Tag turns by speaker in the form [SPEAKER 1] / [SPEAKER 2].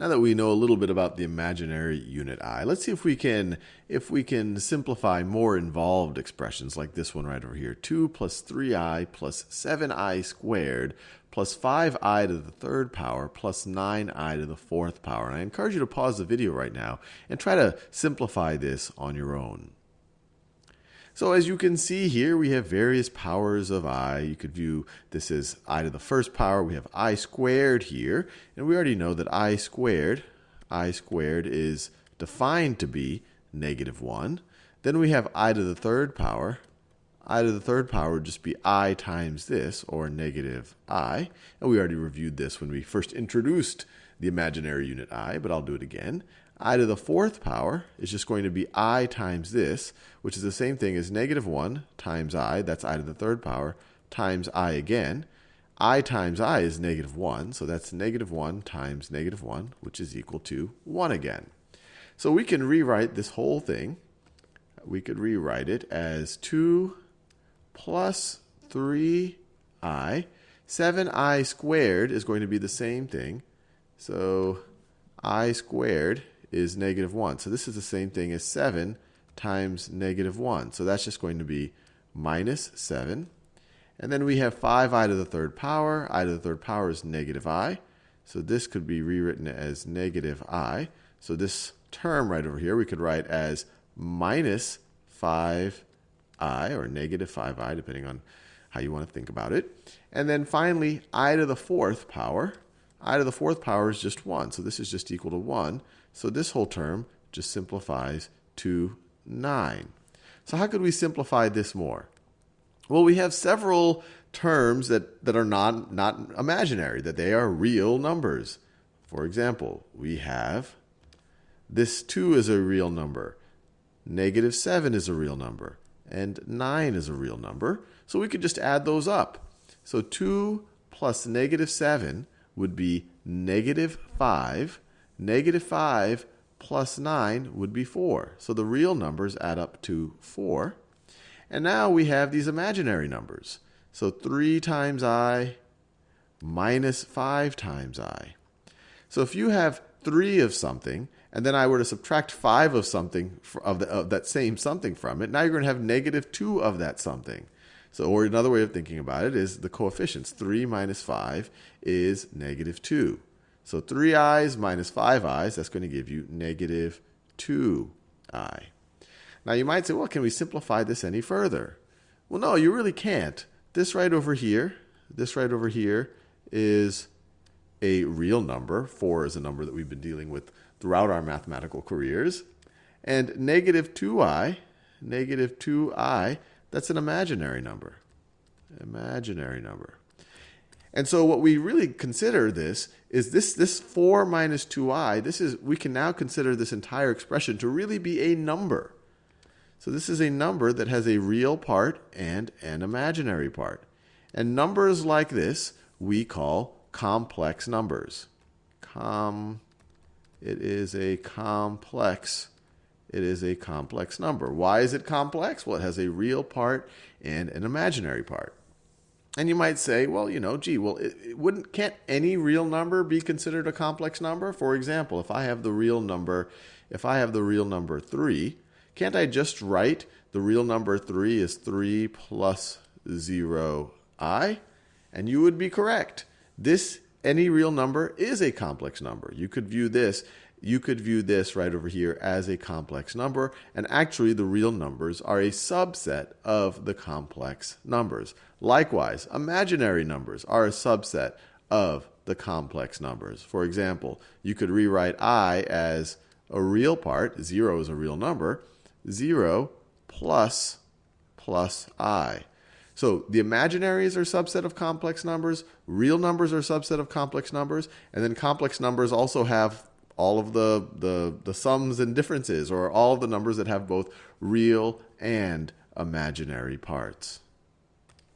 [SPEAKER 1] Now that we know a little bit about the imaginary unit I, let's see if we can simplify more involved expressions like this one right over here. 2 plus 3i plus 7i squared plus 5i to the third power plus 9i to the fourth power. And I encourage you to pause the video right now and try to simplify this on your own. So as you can see here, we have various powers of I. You could view this as I to the first power. We have I squared here. And we already know that I squared is defined to be -1. Then we have I to the third power. I to the third power would just be I times this, or -I. And we already reviewed this when we first introduced the imaginary unit I, but I'll do it again. I to the fourth power is just going to be I times this, which is the same thing as -1 times I, that's I to the third power, times I again. I times I is -1, so that's -1 times -1, which is equal to 1 again. So we can rewrite this whole thing. We could rewrite it as 2 plus 3i. 7i squared is going to be the same thing. So I squared is -1. So this is the same thing as 7 times -1. So that's just going to be -7. And then we have 5i to the third power. I to the third power is -I. So this could be rewritten as -I. So this term right over here we could write as -5i, or -5i, depending on how you want to think about it. And then finally, I to the fourth power. I to the fourth power is just 1. So this is just equal to 1. So this whole term just simplifies to 9. So how could we simplify this more? Well, we have several terms that are not imaginary, that they are real numbers. For example, we have this 2 is a real number. -7 is a real number. And 9 is a real number. So we could just add those up. So 2 plus -7 would be -5. -5 plus 9 would be 4. So the real numbers add up to 4. And now we have these imaginary numbers. So 3 times I minus 5 times I. So if you have 3 of something, and then I were to subtract 5 of something, of that same something from it, now you're going to have -2 of that something. So, or another way of thinking about it is the coefficients. 3 minus 5 is -2. So 3 i's minus 5 i's, that's going to give you -2i. Now you might say, well, can we simplify this any further? Well, no, you really can't. This right over here is a real number. 4 is a number that we've been dealing with throughout our mathematical careers. And -2i, that's an imaginary number. Imaginary number. And so what we really consider this is this 4 minus 2i, we can now consider this entire expression to really be a number. So this is a number that has a real part and an imaginary part. And numbers like this we call complex numbers. It is a complex number. Why is it complex? Well, it has a real part and an imaginary part. And you might say, well, can't any real number be considered a complex number? For example, if I have the real number 3, can't I just write the real number 3 as 3 plus 0i? And you would be correct. Any real number is a complex number. You could view this right over here as a complex number, and actually the real numbers are a subset of the complex numbers. Likewise, imaginary numbers are a subset of the complex numbers. For example, you could rewrite I as a real part. 0 is a real number. 0 plus I. So the imaginaries are a subset of complex numbers. Real numbers are a subset of complex numbers. And then complex numbers also have all of the sums and differences, or all of the numbers that have both real and imaginary parts.